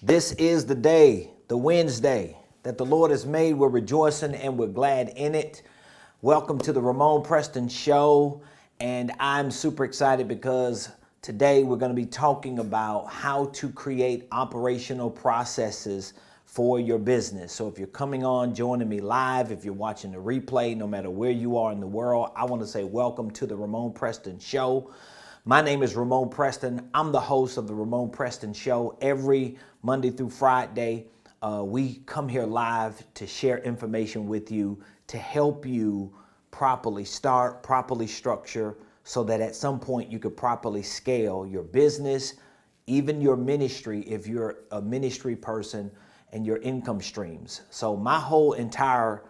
This is the day, the Wednesday that the Lord has made. We're rejoicing and we're glad in it. Welcome to the Ramonepreston Show. And I'm super excited because today we're going to be talking about how to create operational processes for your business. So if you're coming on, joining me live, if you're watching the replay, no matter where you are in the world, I want to say welcome to the Ramonepreston Show. My name is Ramonepreston. I'm the host of the Ramonepreston Show. Every Monday through Friday, we come here live to share information with you to help you properly start, properly structure, so that at some point you could properly scale your business, even your ministry if you're a ministry person, and your income streams. So my whole entire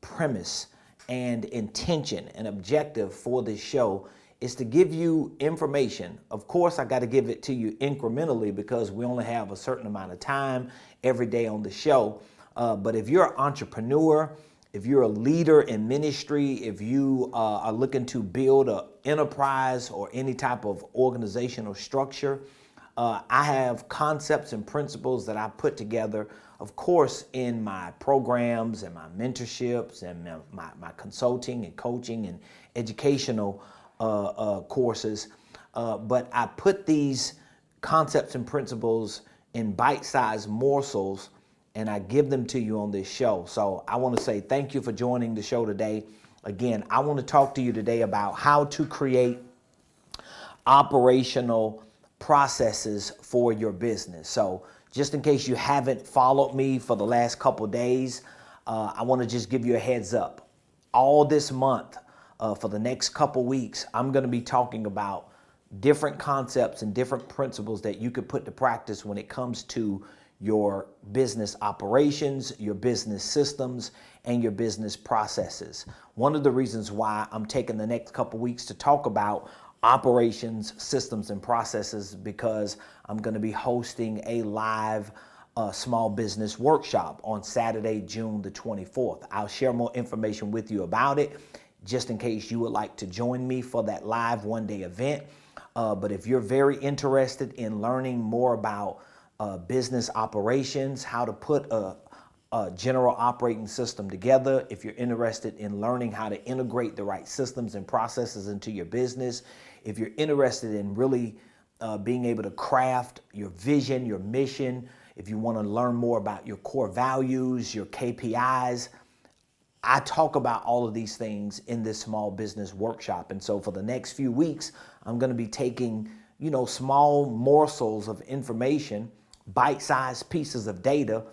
premise and intention and objective for this show is to give you information. Of course, I got to give it to you incrementally because we only have a certain amount of time every day on the show. But if you're an entrepreneur, if you're a leader in ministry, if you are looking to build an enterprise or any type of organizational structure, I have concepts and principles that I put together, of course, in my programs and my mentorships and my consulting and coaching and educational courses, but I put these concepts and principles in bite-sized morsels and I give them to you on this show. So I want to say thank you for joining the show today. Again, I want to talk to you today about how to create operational processes for your business. So just in case you haven't followed me for the last couple days, I want to just give you a heads up. All this month, for the next couple weeks, I'm going to be talking about different concepts and different principles that you could put to practice when it comes to your business operations, your business systems, and your business processes. One of the reasons why I'm taking the next couple weeks to talk about operations, systems, and processes because I'm going to be hosting a live small business workshop on Saturday, June the 24th. I'll share more information with you about it, just in case you would like to join me for that live one-day event. But if you're very interested in learning more about business operations, how to put a general operating system together, if you're interested in learning how to integrate the right systems and processes into your business, if you're interested in really being able to craft your vision, your mission, if you want to learn more about your core values, your KPIs, I talk about all of these things in this small business workshop. And so for the next few weeks, I'm going to be taking, small morsels of information, bite-sized pieces of data,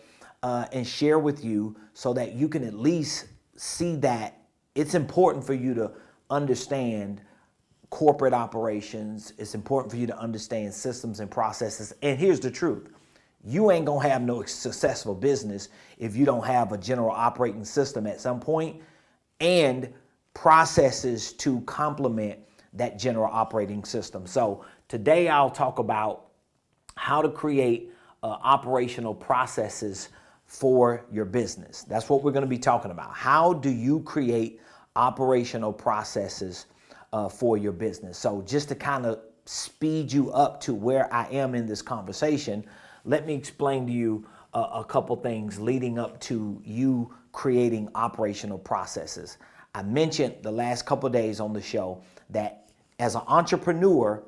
and share with you so that you can at least see that it's important for you to understand corporate operations. It's important for you to understand systems and processes. And here's the truth. You ain't gonna have no successful business if you don't have a general operating system at some point and processes to complement that general operating system. So today I'll talk about how to create operational processes for your business. That's what we're gonna be talking about. How do you create operational processes for your business? So just to kind of speed you up to where I am in this conversation, let me explain to you a couple things leading up to you creating operational processes. I mentioned the last couple of days on the show that as an entrepreneur,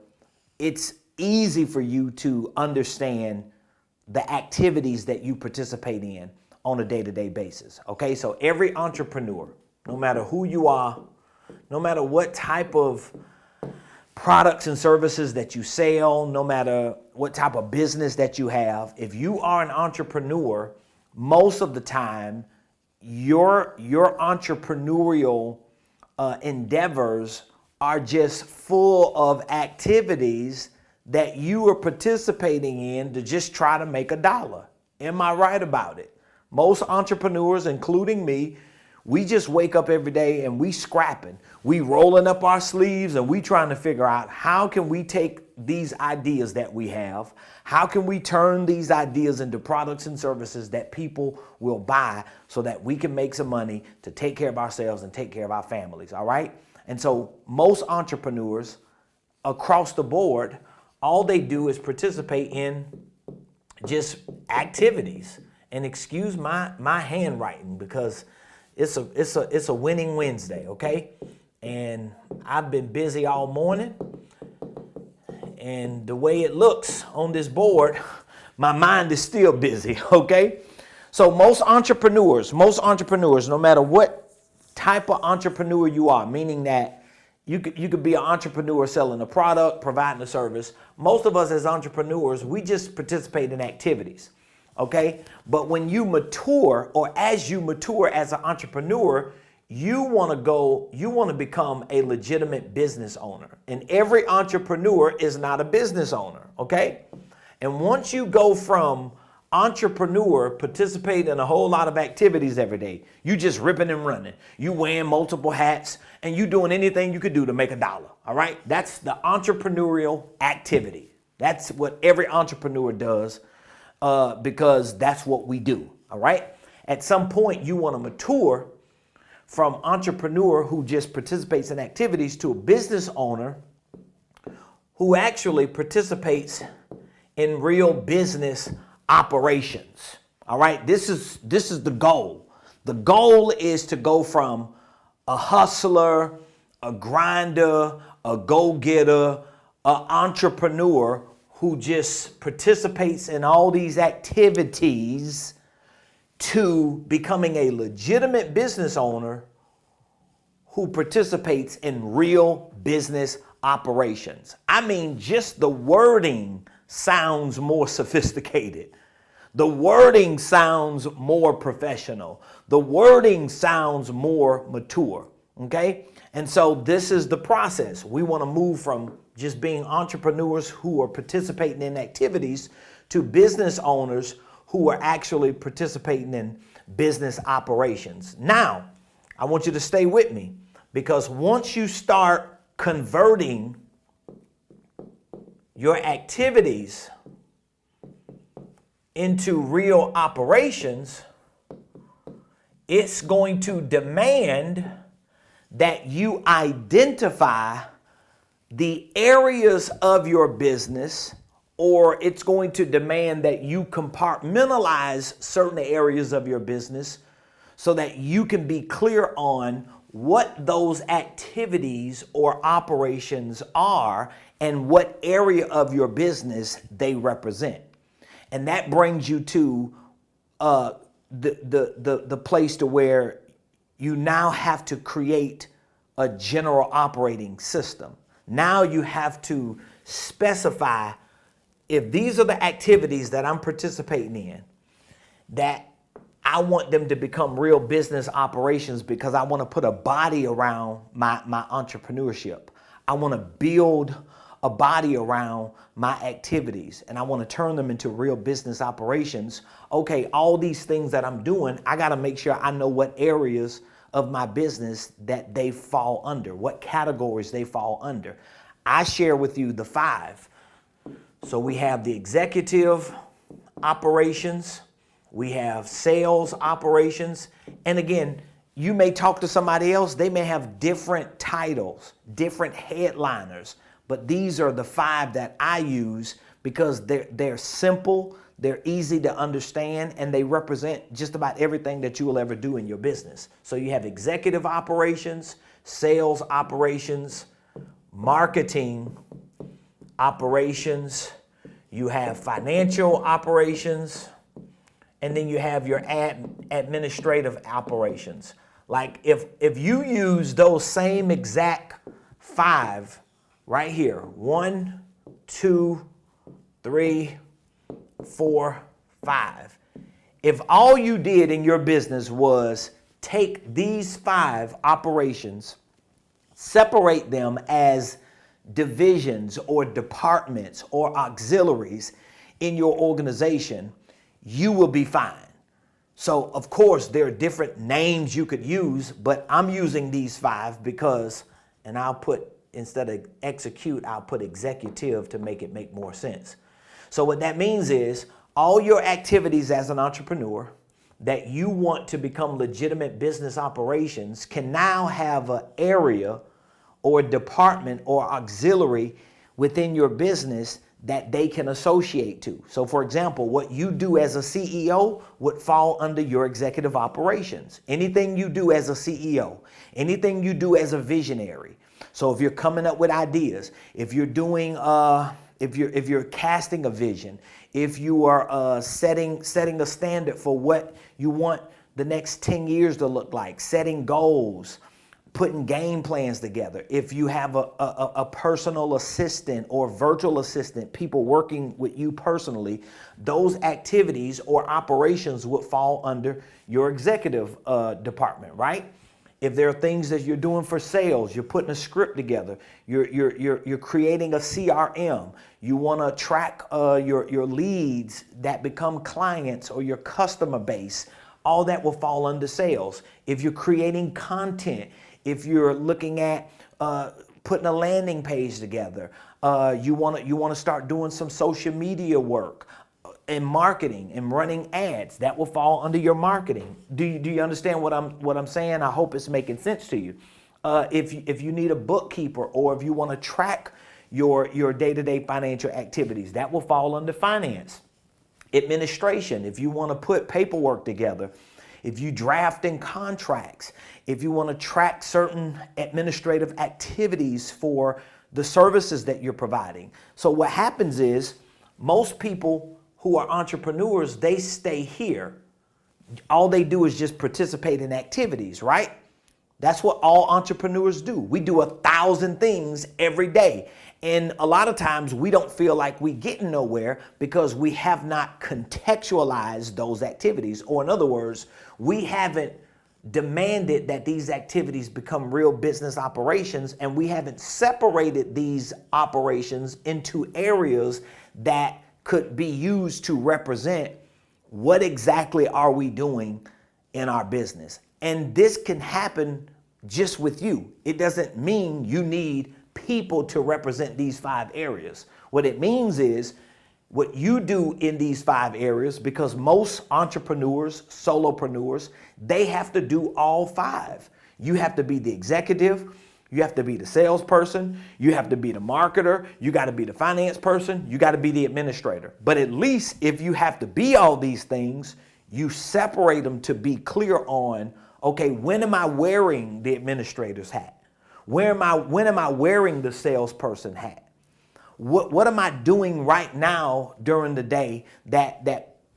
it's easy for you to understand the activities that you participate in on a day-to-day basis. Okay, so every entrepreneur, no matter who you are, no matter what type of products and services that you sell, no matter what type of business that you have, if you are an entrepreneur, most of the time, your entrepreneurial endeavors are just full of activities that you are participating in to just try to make a dollar. Am I right about it? Most entrepreneurs, including me, we just wake up every day and we scrapping. We rolling up our sleeves and we trying to figure out how can we take these ideas that we have, how can we turn these ideas into products and services that people will buy so that we can make some money to take care of ourselves and take care of our families, all right? And so most entrepreneurs across the board, all they do is participate in just activities. And excuse my handwriting because it's a winning Wednesday, okay? And I've been busy all morning. And the way it looks on this board, my mind is still busy, okay? So most entrepreneurs, no matter what type of entrepreneur you are, meaning that you could be an entrepreneur selling a product, providing a service. Most of us as entrepreneurs, we just participate in activities, okay? But when you mature, or as you mature as an entrepreneur, you want to become a legitimate business owner. And every entrepreneur is not a business owner, okay? And once you go from entrepreneur, participate in a whole lot of activities every day, you just ripping and running, you wearing multiple hats, and you doing anything you could do to make $1, all right? That's the entrepreneurial activity. That's what every entrepreneur does because that's what we do, all right? At some point, you want to mature from entrepreneur who just participates in activities to a business owner who actually participates in real business operations. All right, this is the goal. The goal is to go from a hustler, a grinder, a go-getter, an entrepreneur who just participates in all these activities to becoming a legitimate business owner who participates in real business operations. I mean, just the wording sounds more sophisticated. The wording sounds more professional. The wording sounds more mature, okay? And so this is the process. We want to move from just being entrepreneurs who are participating in activities to business owners who are actually participating in business operations. Now, I want you to stay with me because once you start converting your activities into real operations, it's going to demand that you identify the areas of your business, or it's going to demand that you compartmentalize certain areas of your business so that you can be clear on what those activities or operations are and what area of your business they represent. And that brings you to the place to where you now have to create a general operating system. Now you have to specify if these are the activities that I'm participating in, that I want them to become real business operations because I want to put a body around my entrepreneurship. I want to build a body around my activities and I want to turn them into real business operations. Okay, all these things that I'm doing, I got to make sure I know what areas of my business that they fall under, what categories they fall under. I share with you the 5. So we have the executive operations, we have sales operations, and again, you may talk to somebody else, they may have different titles, different headliners, but these are the 5 that I use because they're simple, they're easy to understand, and they represent just about everything that you will ever do in your business. So you have executive operations, sales operations, marketing operations, you have financial operations, and then you have your administrative operations. Like if you use those same exact 5 right here, 1, 2, 3, 4, 5. If all you did in your business was take these 5 operations, separate them as divisions or departments or auxiliaries in your organization, you will be fine. So of course there are different names you could use, but I'm using these 5 because, and I'll put, instead of execute, I'll put executive to make it make more sense. So what that means is all your activities as an entrepreneur that you want to become legitimate business operations can now have an area or department or auxiliary within your business that they can associate to. So for example, what you do as a CEO would fall under your executive operations. Anything you do as a CEO, anything you do as a visionary. So if you're coming up with ideas, if you're doing, if you're casting a vision, if you are setting a standard for what you want the next 10 years to look like, setting goals, putting game plans together. If you have a personal assistant or virtual assistant, people working with you personally, those activities or operations would fall under your executive department, right? If there are things that you're doing for sales, you're putting a script together, you're creating a CRM, you want to track your leads that become clients or your customer base, all that will fall under sales. If you're creating content, if you're looking at putting a landing page together, you want to start doing some social media work and marketing and running ads, that will fall under your marketing. Do you understand what I'm saying? I hope it's making sense to you. If you need a bookkeeper, or if you want to track your day-to-day financial activities, that will fall under finance. Administration, if you want to put paperwork together, if you draft in contracts, if you want to track certain administrative activities for the services that you're providing. So what happens is, most people who are entrepreneurs, they stay here. All they do is just participate in activities, right? That's what all entrepreneurs do. We do 1,000 things every day. And a lot of times we don't feel like we getting nowhere because we have not contextualized those activities. Or in other words, we haven't demanded that these activities become real business operations, and we haven't separated these operations into areas that could be used to represent what exactly are we doing in our business. And this can happen just with you. It doesn't mean you need people to represent these 5 areas. What it means is what you do in these 5 areas, because most entrepreneurs, solopreneurs, they have to do all 5. You have to be the executive, you have to be the salesperson, you have to be the marketer, you got to be the finance person, you got to be the administrator. But at least if you have to be all these things, you separate them to be clear on, okay, when am I wearing the administrator's hat? When am I wearing the salesperson hat? What am I doing right now during the day that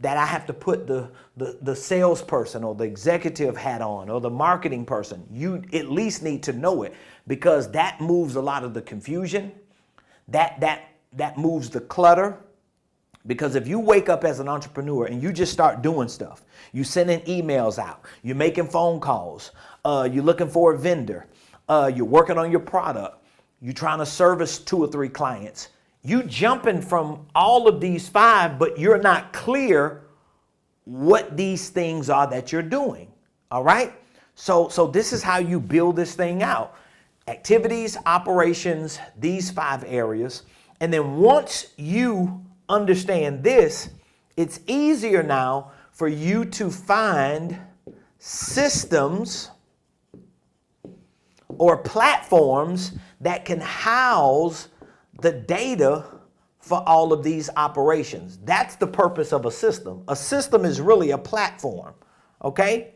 I have to put the salesperson or the executive hat on, or the marketing person? You at least need to know it, because that moves a lot of the confusion. That moves the clutter. Because if you wake up as an entrepreneur and you just start doing stuff, you sending emails out, you're making phone calls, you're looking for a vendor, you're working on your product, you're trying to service 2 or 3 clients, you jumping from all of these 5, but you're not clear what these things are that you're doing. All right? So this is how you build this thing out. Activities, operations, these 5 areas. And then once you understand this, it's easier now for you to find systems or platforms that can house the data for all of these operations. That's the purpose of a system. A system is really a platform, okay?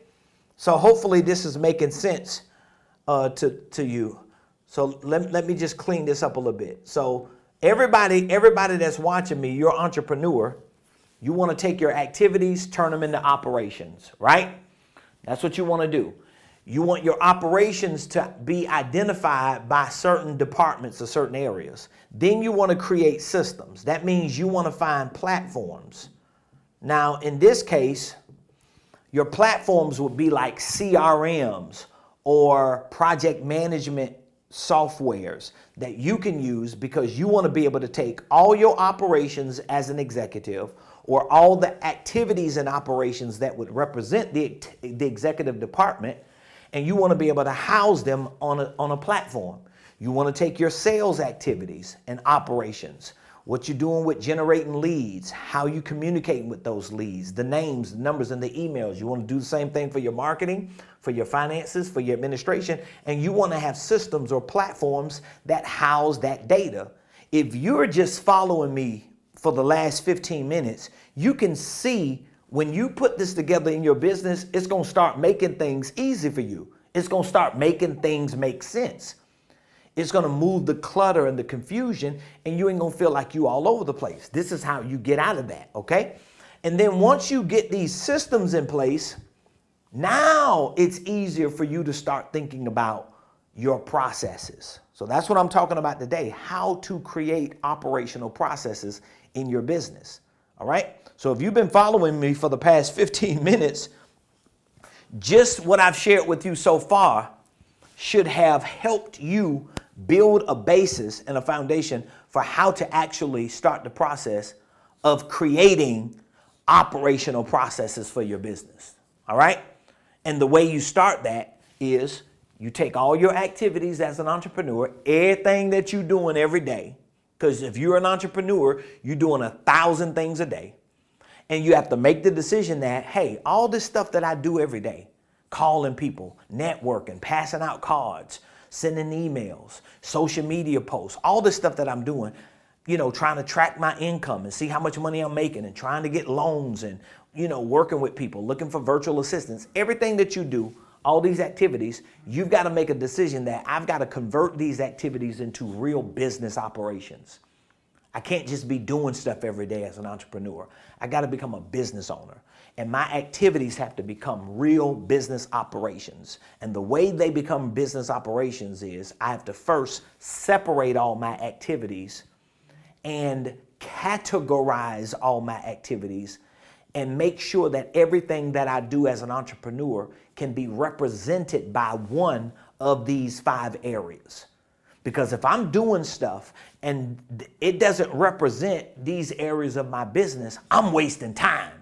So hopefully this is making sense to you. So let me just clean this up a little bit. So everybody that's watching me, you're an entrepreneur. You want to take your activities, turn them into operations, right? That's what you want to do. You want your operations to be identified by certain departments or certain areas. Then you want to create systems. That means you want to find platforms. Now, in this case, your platforms would be like CRMs or project management softwares that you can use, because you want to be able to take all your operations as an executive, or all the activities and operations that would represent the executive department, and you want to be able to house them on a platform. You want to take your sales activities and operations, what you're doing with generating leads, how you communicating with those leads, the names, the numbers, and the emails. You want to do the same thing for your marketing, for your finances, for your administration, and you want to have systems or platforms that house that data. If you're just following me for the last 15 minutes, you can see when you put this together in your business, it's going to start making things easy for you. It's going to start making things make sense. It's going to move the clutter and the confusion, and you ain't going to feel like you all over the place. This is how you get out of that, okay? And then once you get these systems in place, now it's easier for you to start thinking about your processes. So that's what I'm talking about today, how to create operational processes in your business, all right? So if you've been following me for the past 15 minutes, just what I've shared with you so far should have helped you build a basis and a foundation for how to actually start the process of creating operational processes for your business. All right? And the way you start that is you take all your activities as an entrepreneur, everything that you're doing every day, because if you're an entrepreneur, you're doing 1,000 things a day. And you have to make the decision that, hey, all this stuff that I do every day, calling people, networking, passing out cards, sending emails, social media posts, all this stuff that I'm doing, you know, trying to track my income and see how much money I'm making and trying to get loans and, you know, working with people, looking for virtual assistants, everything that you do, all these activities, you've got to make a decision that I've got to convert these activities into real business operations. I can't just be doing stuff every day as an entrepreneur. I got to become a business owner. And my activities have to become real business operations. And the way they become business operations is I have to first separate all my activities and categorize all my activities and make sure that everything that I do as an entrepreneur can be represented by one of these 5 areas. Because if I'm doing stuff and it doesn't represent these areas of my business, I'm wasting time.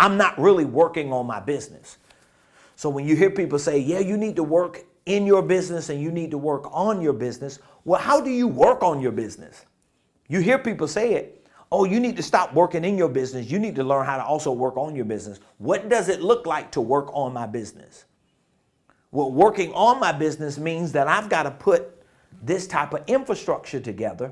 I'm not really working on my business. So when you hear people say, yeah, you need to work in your business and you need to work on your business, well, how do you work on your business? You hear people say it, oh, you need to stop working in your business. You need to learn how to also work on your business. What does it look like to work on my business? Well, working on my business means that I've got to put this type of infrastructure together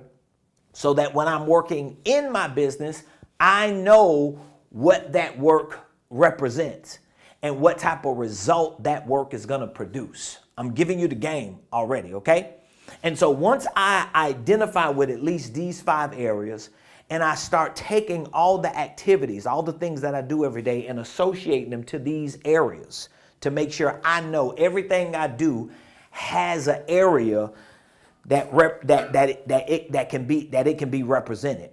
so that when I'm working in my business, I know what that work represents and what type of result that work is going to produce. I'm giving you the game already, okay? And so once I identify with at least these 5 areas and I start taking all the activities, all the things that I do every day and associating them to these areas to make sure I know everything I do has an area that it can be represented.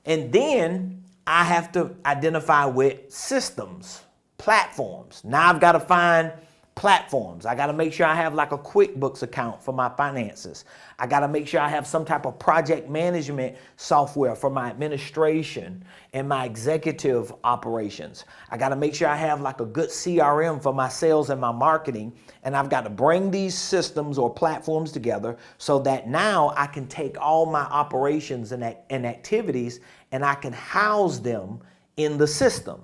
And then I have to identify with systems, platforms. Now I've got to find platforms. I got to make sure I have like a QuickBooks account for my finances. I got to make sure I have some type of project management software for my administration and my executive operations. I got to make sure I have like a good CRM for my sales and my marketing. And I've got to bring these systems or platforms together so that now I can take all my operations and activities and I can house them in the system.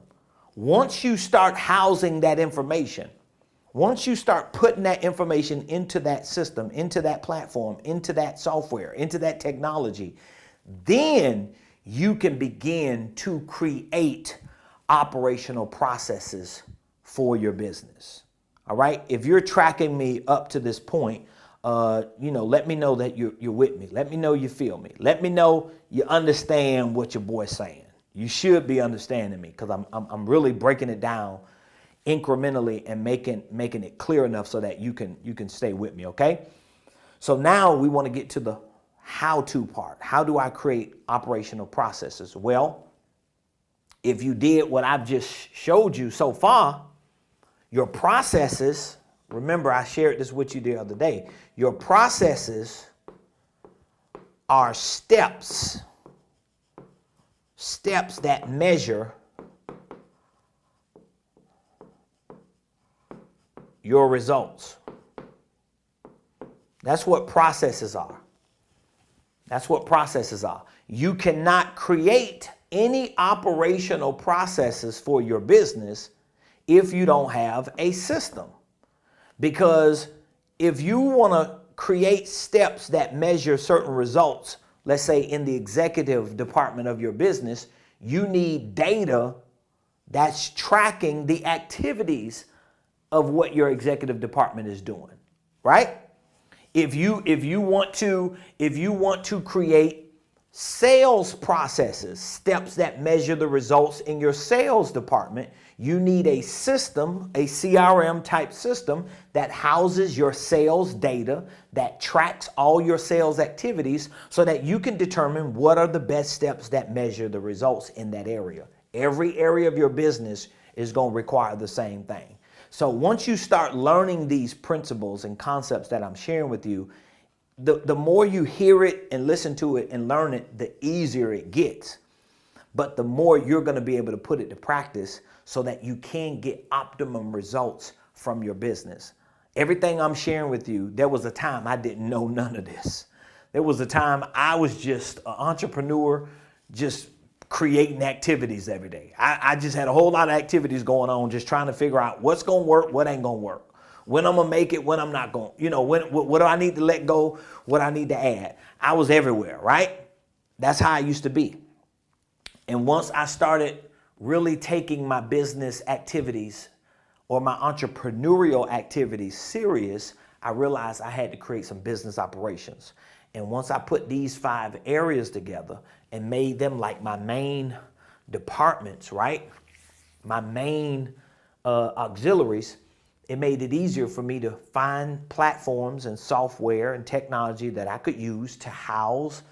Once you start housing that information, once you start putting that information into that system, into that platform, into that software, into that technology, then you can begin to create operational processes for your business. All right. If you're tracking me up to this point, let me know that you're with me. Let me know you feel me. Let me know you understand what your boy's saying. You should be understanding me because I'm really breaking it down incrementally and making it clear enough so that you can stay with me, okay? So now we want to get to the how-to part. How do I create operational processes? Well, if you did what I've just showed you so far, your processes, remember I shared this with you the other day, your processes are steps that measure your results. That's what processes are. That's what processes are. You cannot create any operational processes for your business if you don't have a system. Because if you want to create steps that measure certain results, let's say in the executive department of your business, you need data that's tracking the activities of what your executive department is doing, right? If you want to create sales processes, steps that measure the results in your sales department, you need a system, a CRM type system that houses your sales data, that tracks all your sales activities so that you can determine what are the best steps that measure the results in that area. Every area of your business is going to require the same thing. So once you start learning these principles and concepts that I'm sharing with you, the more you hear it and listen to it and learn it, the easier it gets. But the more you're going to be able to put it to practice so that you can get optimum results from your business. Everything I'm sharing with you, there was a time I didn't know none of this. There was a time I was just an entrepreneur, just creating activities every day. I just had a whole lot of activities going on, just trying to figure out what's going to work, what ain't going to work. When I'm going to make it, when I'm not going, what do I need to let go, what I need to add. I was everywhere, right? That's how I used to be. And once I started really taking my business activities or my entrepreneurial activities serious, I realized I had to create some business operations. And once I put these 5 areas together and made them like my main departments, right? My main auxiliaries, it made it easier for me to find platforms and software and technology that I could use to house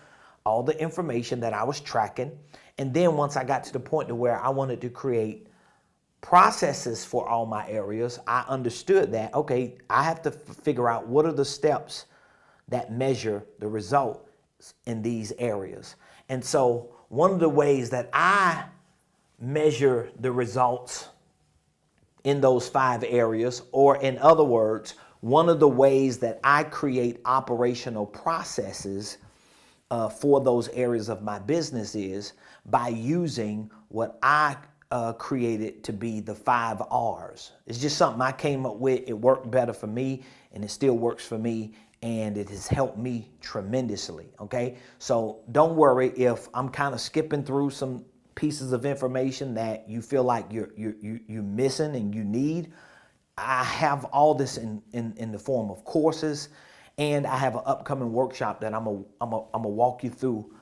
all the information that I was tracking. And then once I got to the point to where I wanted to create processes for all my areas, I understood that, okay, I have to figure out what are the steps that measure the results in these areas. And so one of the ways that I measure the results in those 5 areas, or in other words, one of the ways that I create operational processes for those areas of my business is by using what I created to be the 5 R's. It's just something I came up with. It worked better for me, and it still works for me, and it has helped me tremendously, okay? So don't worry if I'm kind of skipping through some pieces of information that you feel like you're missing and you need. I have all this in the form of courses, and I have an upcoming workshop that I'm gonna walk you through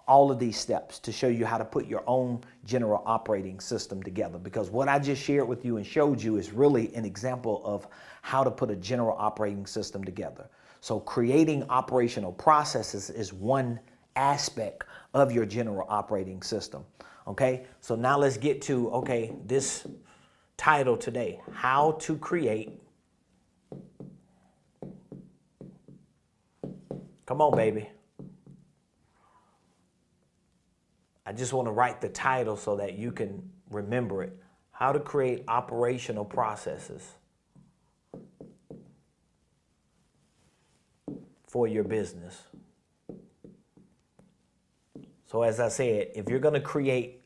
all of these steps to show you how to put your own general operating system together. Because what I just shared with you and showed you is really an example of how to put a general operating system together. So creating operational processes is one aspect of your general operating system. Okay, so now let's get to, okay, this title today, how to create, come on, baby. I just want to write the title so that you can remember it. How to create operational processes for your business. So as I said, if you're going to create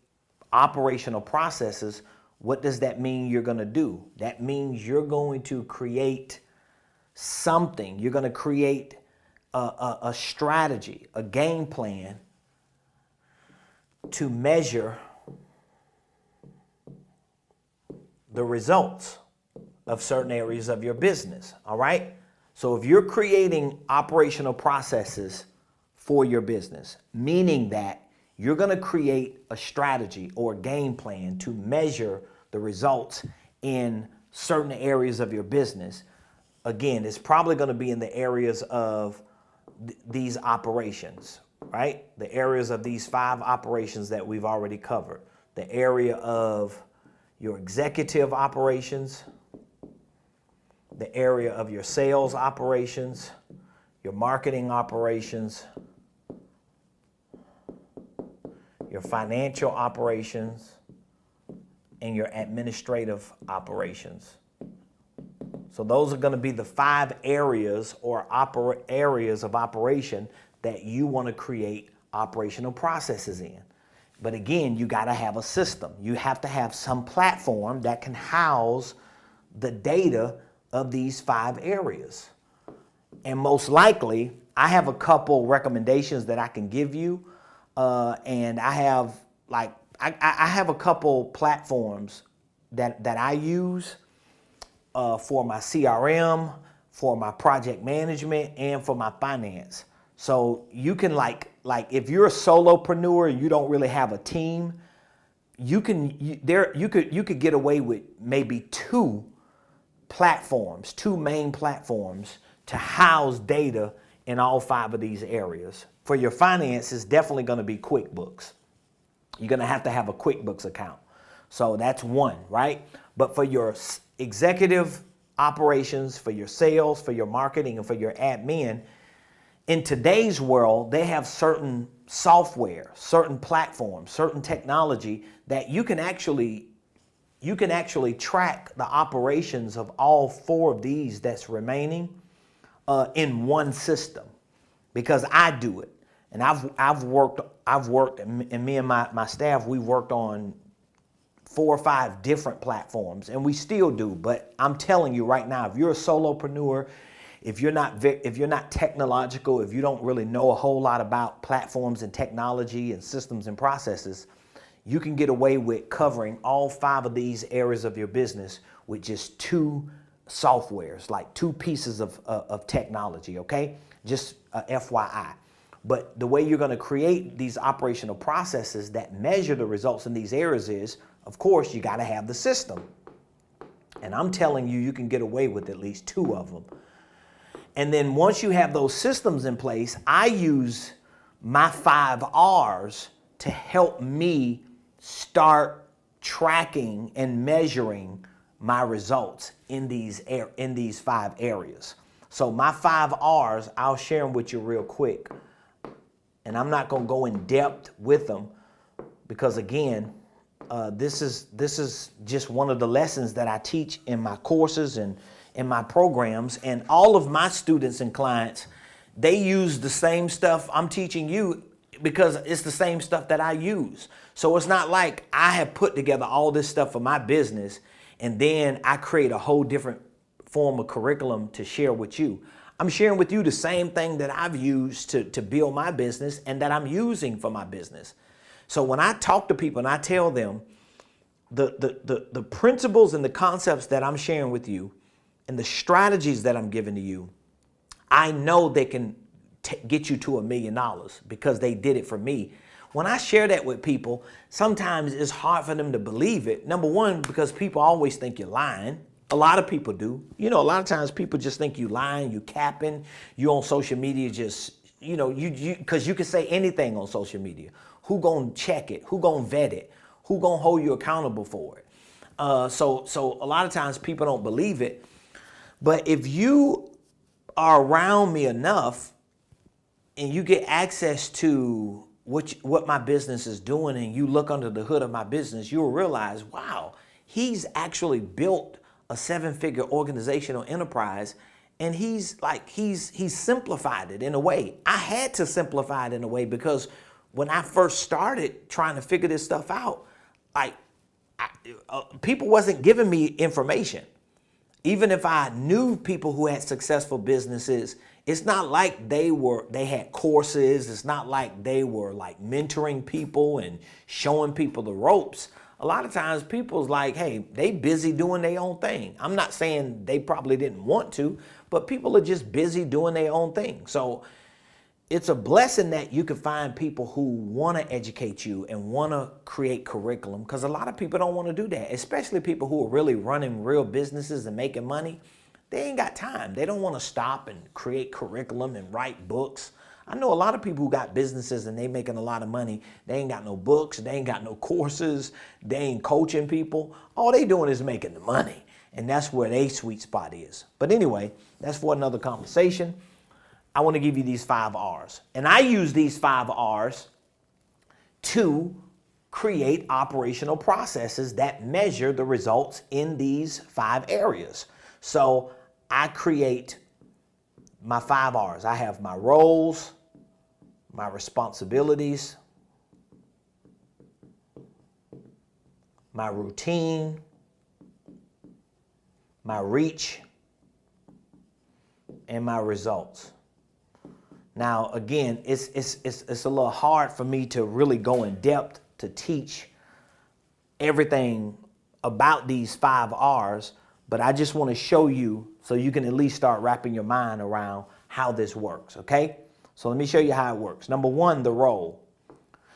operational processes, what does that mean you're going to do? That means you're going to create something. You're going to create a strategy, a game plan to measure the results of certain areas of your business, all right? So if you're creating operational processes for your business, meaning that you're going to create a strategy or a game plan to measure the results in certain areas of your business. Again, it's probably going to be in the areas of these operations, right? The areas of these 5 operations that we've already covered. The area of your executive operations, the area of your sales operations, your marketing operations, your financial operations, and your administrative operations. So those are going to be the 5 areas or areas of operation that you want to create operational processes in. But again, you got to have a system. You have to have some platform that can house the data of these 5 areas. And most likely, I have a couple recommendations that I can give you, and I have I have a couple platforms that I use for my CRM, for my project management, and for my finance. So you can like if you're a solopreneur and you don't really have a team, you could get away with maybe two main platforms to house data in all 5 of these areas. For your finance, it's definitely going to be QuickBooks. You're going to have a QuickBooks account. So that's one, right? But for your executive operations, for your sales, for your marketing, and for your admin, in today's world, they have certain software, certain platforms, certain technology that you can actually track the operations of all 4 of these that's remaining in one system, because I do it. And I've worked, and me and my staff, we worked on 4 or 5 different platforms, and we still do. But I'm telling you right now, if you're a solopreneur, if you're not technological, if you don't really know a whole lot about platforms and technology and systems and processes, you can get away with covering all 5 of these areas of your business with just 2 softwares, like 2 pieces of technology, okay? Just FYI. But the way you're going to create these operational processes that measure the results in these areas is, of course, you got to have the system. And I'm telling you, you can get away with at least 2 of them. And then once you have those systems in place, I use my 5 R's to help me start tracking and measuring my results in these 5 areas. So my 5 R's, I'll share them with you real quick. And I'm not going to go in depth with them because, again, this is just one of the lessons that I teach in my courses and in my programs. And all of my students and clients, they use the same stuff I'm teaching you because it's the same stuff that I use. So it's not like I have put together all this stuff for my business and then I create a whole different form of curriculum to share with you. I'm sharing with you the same thing that I've used to build my business and that I'm using for my business. So when I talk to people and I tell them the principles and the concepts that I'm sharing with you and the strategies that I'm giving to you, I know they can get you to $1 million because they did it for me. When I share that with people, sometimes it's hard for them to believe it. Number one, because people always think you're lying. A lot of people do. You know, a lot of times people just think you lying, you capping, you on social media just, you know, because you can say anything on social media. Who gonna check it? Who gonna vet it? Who gonna hold you accountable for it? So a lot of times people don't believe it. But if you are around me enough and you get access to what my business is doing and you look under the hood of my business, you'll realize, wow, he's actually built a 7-figure organizational enterprise, and he's simplified it in a way. I had to simplify it in a way because when I first started trying to figure this stuff out, people wasn't giving me information. Even if I knew people who had successful businesses, it's not like they had courses. It's not like they were like mentoring people and showing people the ropes. A lot of times people's like, hey, they busy doing their own thing. I'm not saying they probably didn't want to, but people are just busy doing their own thing. So it's a blessing that you can find people who want to educate you and want to create curriculum, because a lot of people don't want to do that, especially people who are really running real businesses and making money. They ain't got time. They don't want to stop and create curriculum and write books. I know a lot of people who got businesses and they making a lot of money. They ain't got no books. They ain't got no courses. They ain't coaching people. All they doing is making the money. And that's where their sweet spot is. But anyway, that's for another conversation. I want to give you these 5 R's. And I use these 5 R's to create operational processes that measure the results in these 5 areas. So I create my 5 R's. I have my roles, my responsibilities, my routine, my reach, and my results. Now, again, it's a little hard for me to really go in depth to teach everything about these 5 R's, but I just want to show you so you can at least start wrapping your mind around how this works, okay? So let me show you how it works. Number 1, the role.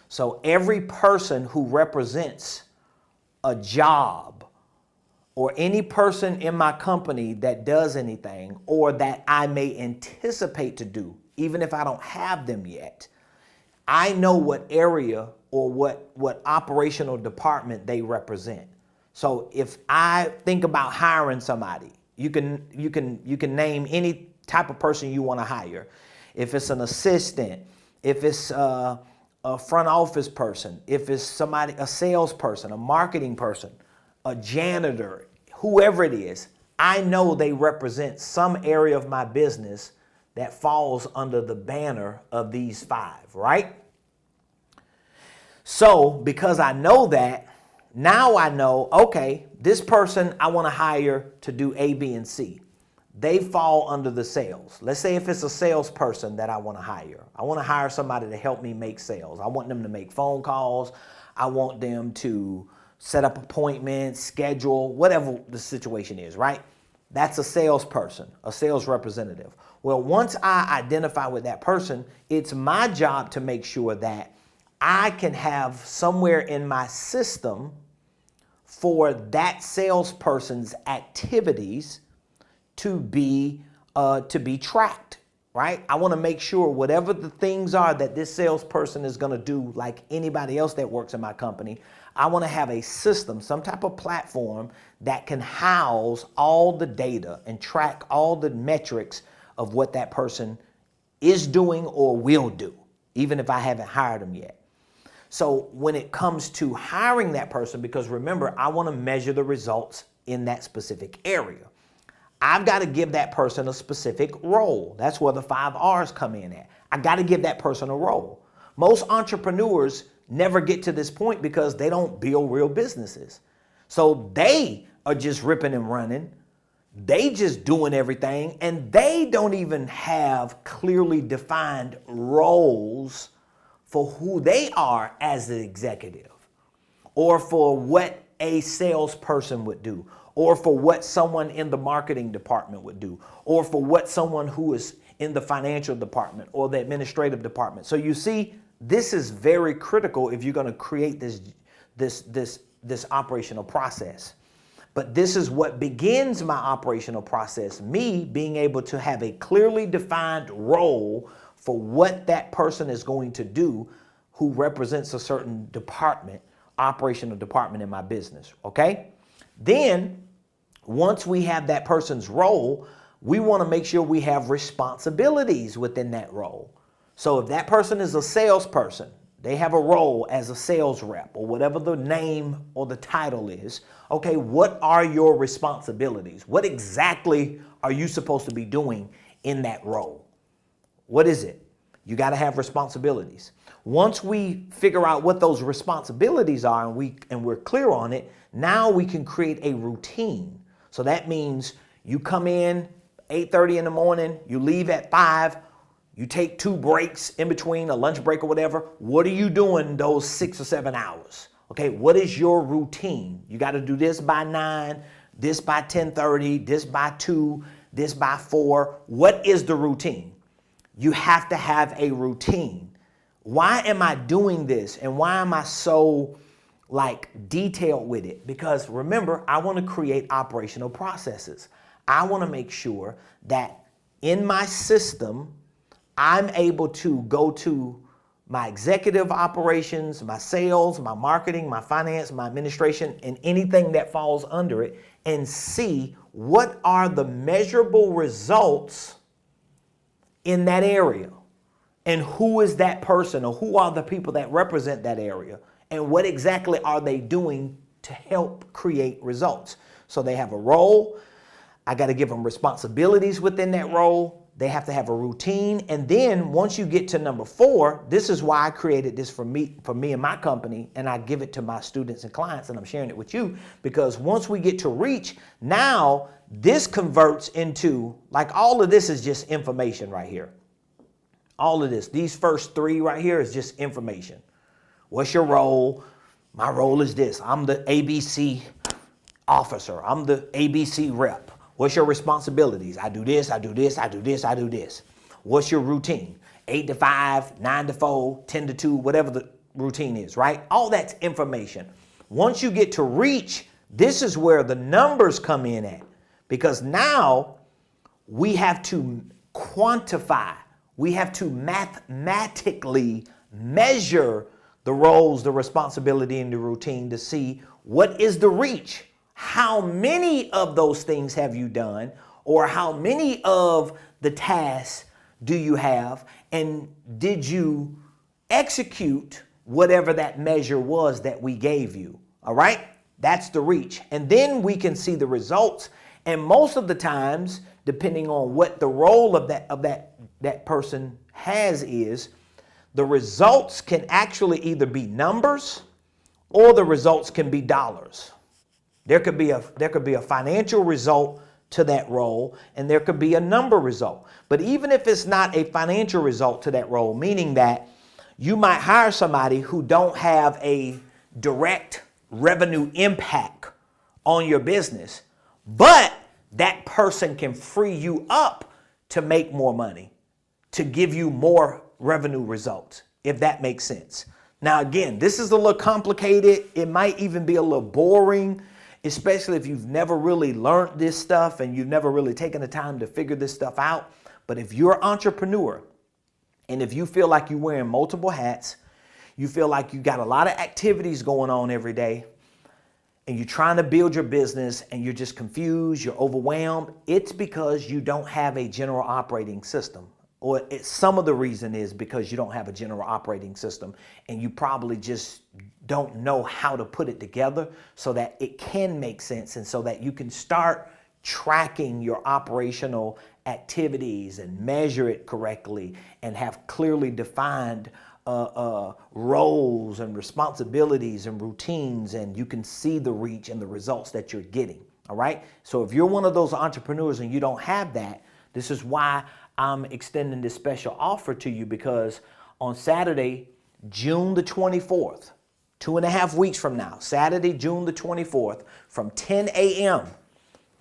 So every person who represents a job or any person in my company that does anything or that I may anticipate to do, even if I don't have them yet, I know what area or what operational department they represent. So if I think about hiring somebody, you can name any type of person you want to hire. If it's an assistant, if it's a front office person, if it's somebody, a salesperson, a marketing person, a janitor, whoever it is, I know they represent some area of my business that falls under the banner of these 5, right? So because I know that, now I know, okay, this person I want to hire to do A, B, and C. They fall under the sales. Let's say if it's a salesperson that I want to hire. I want to hire somebody to help me make sales. I want them to make phone calls. I want them to set up appointments, schedule, whatever the situation is, right? That's a salesperson, a sales representative. Well, once I identify with that person, it's my job to make sure that I can have somewhere in my system for that salesperson's activities to be tracked, right? I want to make sure whatever the things are that this salesperson is going to do, like anybody else that works in my company, I want to have a system, some type of platform that can house all the data and track all the metrics of what that person is doing or will do, even if I haven't hired them yet. So when it comes to hiring that person, because remember, I want to measure the results in that specific area, I've got to give that person a specific role. That's where the 5 R's come in at. I got to give that person a role. Most entrepreneurs never get to this point because they don't build real businesses. So they are just ripping and running. They just doing everything, and they don't even have clearly defined roles for who they are as the executive, or for what a salesperson would do, or for what someone in the marketing department would do, or for what someone who is in the financial department or the administrative department. So you see, this is very critical if you're going to create this operational process. But this is what begins my operational process, me being able to have a clearly defined role for what that person is going to do who represents a certain department, operational department in my business, okay? Then, once we have that person's role, we want to make sure we have responsibilities within that role. So if that person is a salesperson, they have a role as a sales rep or whatever the name or the title is. Okay, what are your responsibilities? What exactly are you supposed to be doing in that role? What is it? You got to have responsibilities. Once we figure out what those responsibilities are and we're clear on it, now we can create a routine. So that means you come in 8:30 in the morning, you leave at 5, you take 2 breaks in between, a lunch break or whatever. What are you doing those 6 or 7 hours? Okay, what is your routine? You got to do this by 9, this by 10:30, this by 2, this by 4. What is the routine? You have to have a routine. Why am I doing this? And why am I so detailed with it? Because remember, I want to create operational processes. I want to make sure that in my system, I'm able to go to my executive operations, my sales, my marketing, my finance, my administration, and anything that falls under it, and see what are the measurable results in that area, and who is that person, or who are the people that represent that area, and what exactly are they doing to help create results. So they have a role. I got to give them responsibilities within that role. They have to have a routine. And then once you get to number 4, this is why I created this for me and my company, and I give it to my students and clients, and I'm sharing it with you, because once we get to reach, now this converts into, all of this is just information right here. All of this. These first three right here is just information. What's your role? My role is this. I'm the ABC officer. I'm the ABC rep. What's your responsibilities? I do this, I do this, I do this, I do this. What's your routine? 8 to 5, 9 to 4, 10 to 2, whatever the routine is, right? All that's information. Once you get to reach, this is where the numbers come in at, because now we have to quantify, we have to mathematically measure the roles, the responsibility, and the routine to see what is the reach. How many of those things have you done, or how many of the tasks do you have, and did you execute whatever that measure was that we gave you? All right, that's the reach. And then we can see the results. And most of the times, depending on what the role of that person has is, the results can actually either be numbers or the results can be dollars. There could be a financial result to that role, and there could be a number result. But even if it's not a financial result to that role, meaning that you might hire somebody who don't have a direct revenue impact on your business, but that person can free you up to make more money, to give you more revenue results, if that makes sense. Now, again, this is a little complicated. It might even be a little boring, especially if you've never really learned this stuff and you've never really taken the time to figure this stuff out. But if you're an entrepreneur, and if you feel like you're wearing multiple hats, you feel like you got a lot of activities going on every day, and you're trying to build your business and you're just confused, you're overwhelmed, it's because you don't have a general operating system. Or some of the reason is because you don't have a general operating system, and you probably just don't know how to put it together so that it can make sense, and so that you can start tracking your operational activities and measure it correctly and have clearly defined roles and responsibilities and routines, and you can see the reach and the results that you're getting. All right. So if you're one of those entrepreneurs and you don't have that, this is why I'm extending this special offer to you, because on Saturday, June the 24th, 2.5 weeks from now, Saturday, June the 24th, from 10 a.m.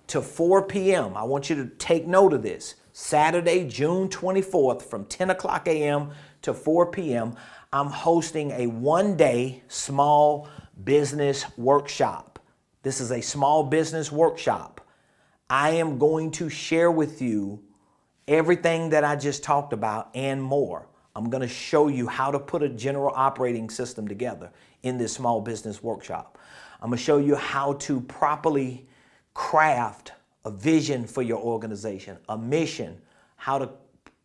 to 4 p.m. I want you to take note of this. Saturday, June 24th, from 10 o'clock a.m. to 4 p.m., I'm hosting a one-day small business workshop. This is a small business workshop. I am going to share with you everything that I just talked about and more. I'm going to show you how to put a general operating system together in this small business workshop. I'm going to show you how to properly craft a vision for your organization, a mission, how to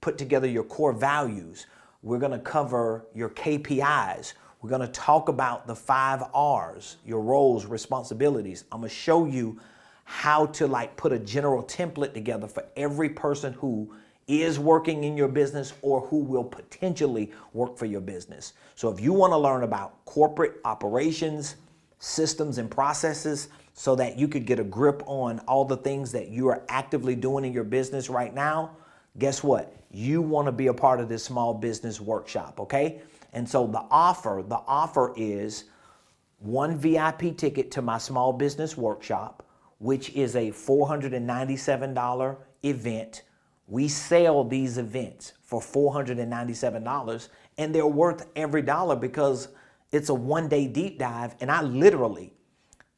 put together your core values. We're going to cover your KPIs. We're going to talk about the 5 R's, your roles, responsibilities. I'm going to show you how to put a general template together for every person who is working in your business or who will potentially work for your business. So if you want to learn about corporate operations, systems, and processes so that you could get a grip on all the things that you are actively doing in your business right now, guess what? You want to be a part of this small business workshop, okay? And so the offer is 1 VIP ticket to my small business workshop, which is a $497 event. We sell these events for $497, and they're worth every dollar because it's a one-day deep dive, and I literally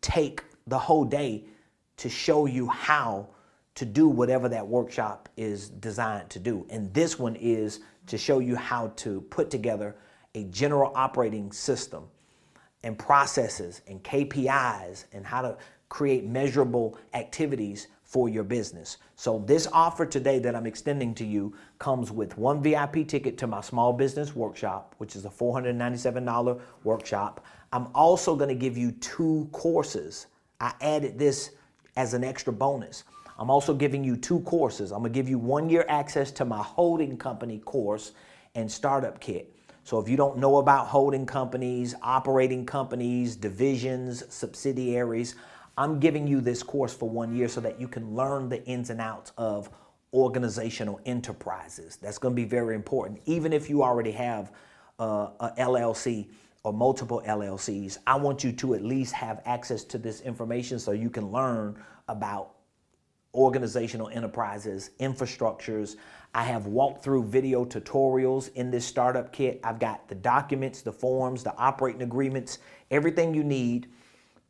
take the whole day to show you how to do whatever that workshop is designed to do. And this one is to show you how to put together a general operating system and processes and KPIs and how to create measurable activities for your business. So this offer today that I'm extending to you comes with 1 VIP ticket to my small business workshop, which is a $497 workshop. I'm also going to give you 2 courses. I added this as an extra bonus. I'm also giving you 2 courses. I'm going to give you 1-year access to my holding company course and startup kit. So if you don't know about holding companies, operating companies, divisions, subsidiaries, I'm giving you this course for 1 year so that you can learn the ins and outs of organizational enterprises. That's going to be very important. Even if you already have a LLC or multiple LLCs, I want you to at least have access to this information so you can learn about organizational enterprises, infrastructures. I have walkthrough video tutorials in this startup kit. I've got the documents, the forms, the operating agreements, everything you need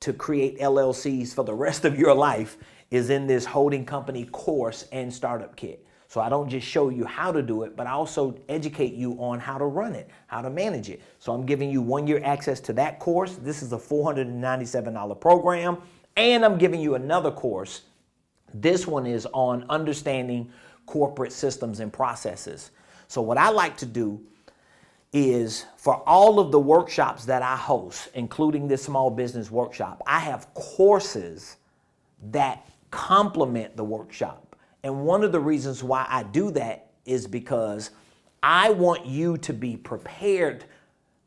to create LLCs for the rest of your life is in this holding company course and startup kit. So I don't just show you how to do it, but I also educate you on how to run it, how to manage it. So I'm giving you 1 year access to that course. This is a $497 program. And I'm giving you another course. This one is on understanding corporate systems and processes. So what I like to do is for all of the workshops that I host, including this small business workshop, I have courses that complement the workshop. And one of the reasons why I do that is because I want you to be prepared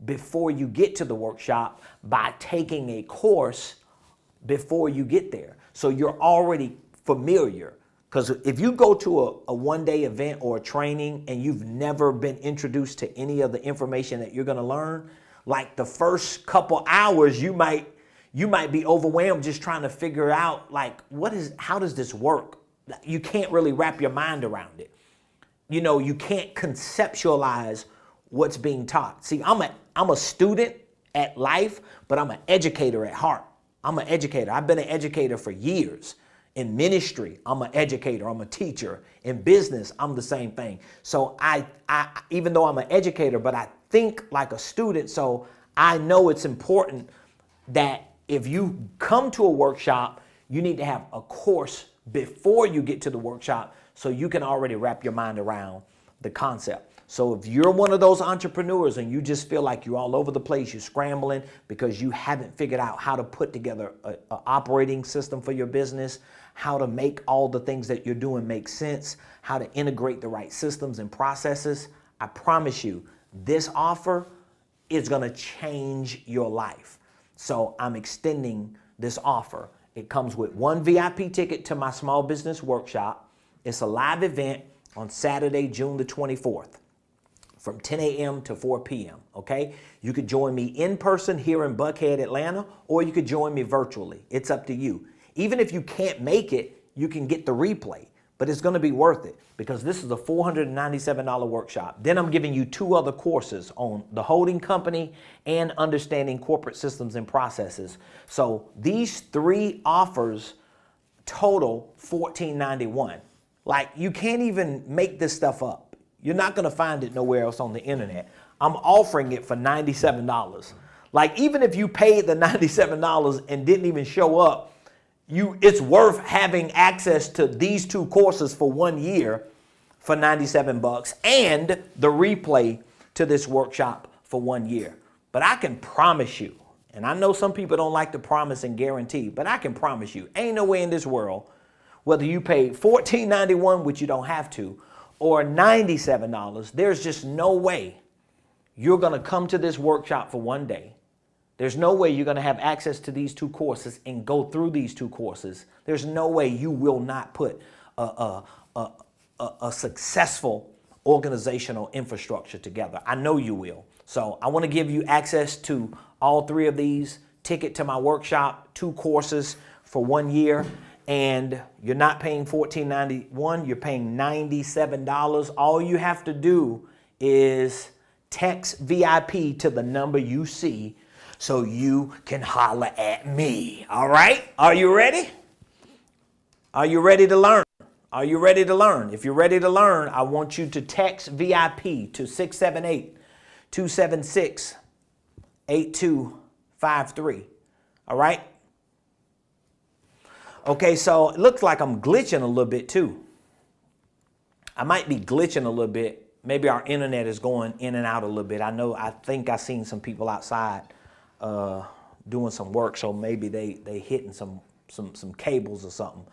before you get to the workshop by taking a course before you get there. So you're already familiar. Because if you go to a one-day event or a training and you've never been introduced to any of the information that you're going to learn, like the first couple hours, you might be overwhelmed just trying to figure out like how does this work? You can't really wrap your mind around it. You know, you can't conceptualize what's being taught. See, I'm a student at life, but I'm an educator at heart. I'm an educator. I've been an educator for years. In ministry, I'm an educator, I'm a teacher. In business, I'm the same thing. So I even though I'm an educator, but I think like a student, so I know it's important that if you come to a workshop, you need to have a course before you get to the workshop so you can already wrap your mind around the concept. So if you're one of those entrepreneurs and you just feel like you're all over the place, you're scrambling because you haven't figured out how to put together an operating system for your business, how to make all the things that you're doing make sense, how to integrate the right systems and processes, I promise you, this offer is going to change your life. So I'm extending this offer. It comes with 1 VIP ticket to my small business workshop. It's a live event on Saturday, June the 24th. From 10 a.m. to 4 p.m., okay? You could join me in person here in Buckhead, Atlanta, or you could join me virtually. It's up to you. Even if you can't make it, you can get the replay, but it's gonna be worth it because this is a $497 workshop. Then I'm giving you 2 other courses on the holding company and understanding corporate systems and processes. So these 3 offers total $14.91. Like you can't even make this stuff up. You're not going to find it nowhere else on the internet. I'm offering it for $97. Like even if you paid the $97 and didn't even show up, it's worth having access to these 2 courses for 1 year for $97 and the replay to this workshop for 1 year. But I can promise you, and I know some people don't like to promise and guarantee, but I can promise you, ain't no way in this world, whether you paid $14.91, which you don't have to, or $97, there's just no way you're going to come to this workshop for 1 day. There's no way you're going to have access to these 2 courses and go through these 2 courses. There's no way you will not put a successful organizational infrastructure together. I know you will. So I want to give you access to all 3 of these, ticket to my workshop, 2 courses for 1 year. And you're not paying $14.91, you're paying $97. All you have to do is text VIP to the number you see so you can holler at me. All right? Are you ready? Are you ready to learn? Are you ready to learn? If you're ready to learn, I want you to text VIP to 678-276-8253. All right? Okay, so it looks like I'm glitching a little bit too. I might be glitching a little bit. Maybe our internet is going in and out a little bit. I think I seen some people outside doing some work, so maybe they hitting some cables or something.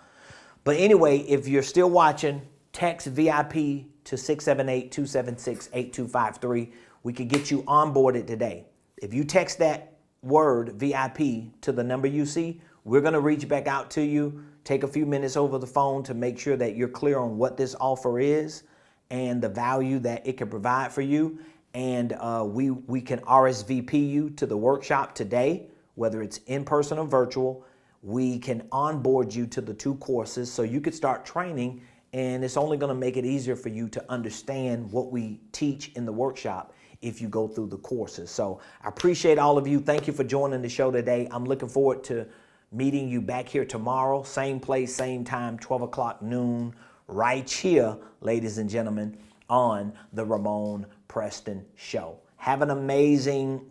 But anyway, if you're still watching, text VIP to 678-276-8253. We could get you onboarded today. If you text that word VIP to the number you see, we're going to reach back out to you take a few minutes over the phone to make sure that you're clear on what this offer is and the value that it can provide for you. And we can RSVP you to the workshop today, whether it's in person or virtual. We can onboard you to the 2 courses so you could start training, and it's only going to make it easier for you to understand what we teach in the workshop if you go through the courses. So I appreciate all of you. Thank you for joining the show today. I'm looking forward to meeting you back here tomorrow, same place, same time, 12 o'clock noon, right here, ladies and gentlemen, on the Ramonepreston Show. Have an amazing